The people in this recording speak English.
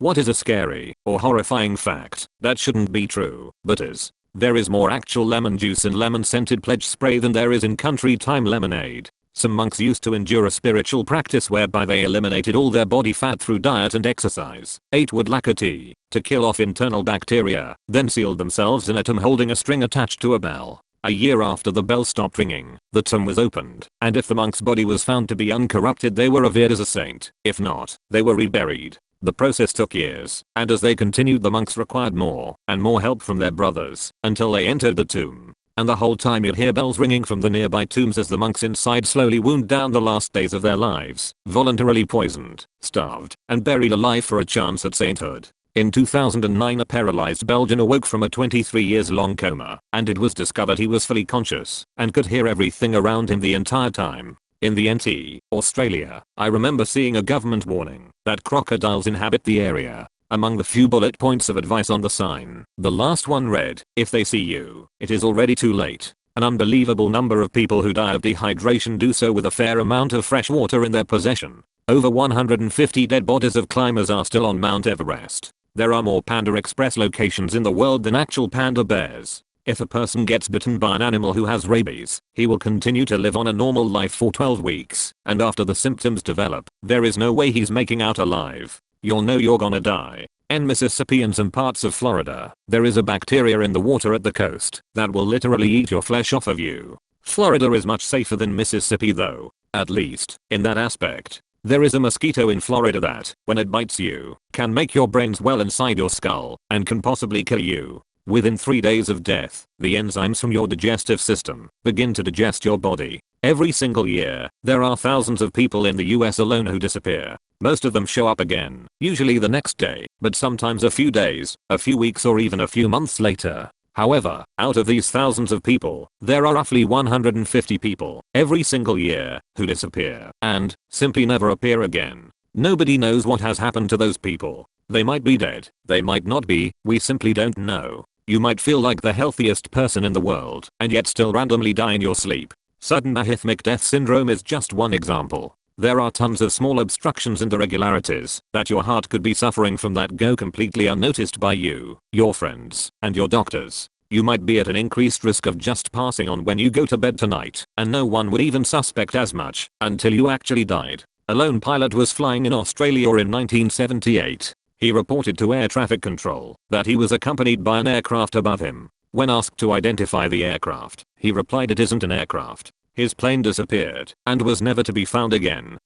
What is a scary or horrifying fact that shouldn't be true, but is? There is more actual lemon juice in lemon scented pledge spray than there is in country time lemonade. Some monks used to endure a spiritual practice whereby they eliminated all their body fat through diet and exercise, ate wood lacquer tea to kill off internal bacteria, then sealed themselves in a tomb holding a string attached to a bell. A year after the bell stopped ringing, the tomb was opened, and if the monk's body was found to be uncorrupted, they were revered as a saint. If not, they were reburied. The process took years, and as they continued, the monks required more and more help from their brothers until they entered the tomb. And the whole time you'd hear bells ringing from the nearby tombs as the monks inside slowly wound down the last days of their lives, voluntarily poisoned, starved, and buried alive for a chance at sainthood. In 2009, a paralyzed Belgian awoke from a 23 years long coma, and it was discovered he was fully conscious and could hear everything around him the entire time. In the NT, Australia, I remember seeing a government warning that crocodiles inhabit the area. Among the few bullet points of advice on the sign, the last one read, "If they see you, it is already too late." An unbelievable number of people who die of dehydration do so with a fair amount of fresh water in their possession. Over 150 dead bodies of climbers are still on Mount Everest. There are more Panda Express locations in the world than actual panda bears. If a person gets bitten by an animal who has rabies, he will continue to live on a normal life for 12 weeks, and after the symptoms develop, there is no way he's making out alive. You'll know you're gonna die. In Mississippi and some parts of Florida, there is a bacteria in the water at the coast that will literally eat your flesh off of you. Florida is much safer than Mississippi though, at least in that aspect. There is a mosquito in Florida that, when it bites you, can make your brains well inside your skull and can possibly kill you. Within 3 days of death, the enzymes from your digestive system begin to digest your body. Every single year, there are thousands of people in the US alone who disappear. Most of them show up again, usually the next day, but sometimes a few days, a few weeks, or even a few months later. However, out of these thousands of people, there are roughly 150 people every single year who disappear and simply never appear again. Nobody knows what has happened to those people. They might be dead, they might not be, we simply don't know. You might feel like the healthiest person in the world and yet still randomly die in your sleep. Sudden arrhythmic death syndrome is just one example. There are tons of small obstructions and irregularities that your heart could be suffering from that go completely unnoticed by you, your friends, and your doctors. You might be at an increased risk of just passing on when you go to bed tonight, and no one would even suspect as much until you actually died. A lone pilot was flying in Australia in 1978. He reported to air traffic control that he was accompanied by an aircraft above him. When asked to identify the aircraft, he replied, "It isn't an aircraft." His plane disappeared and was never to be found again.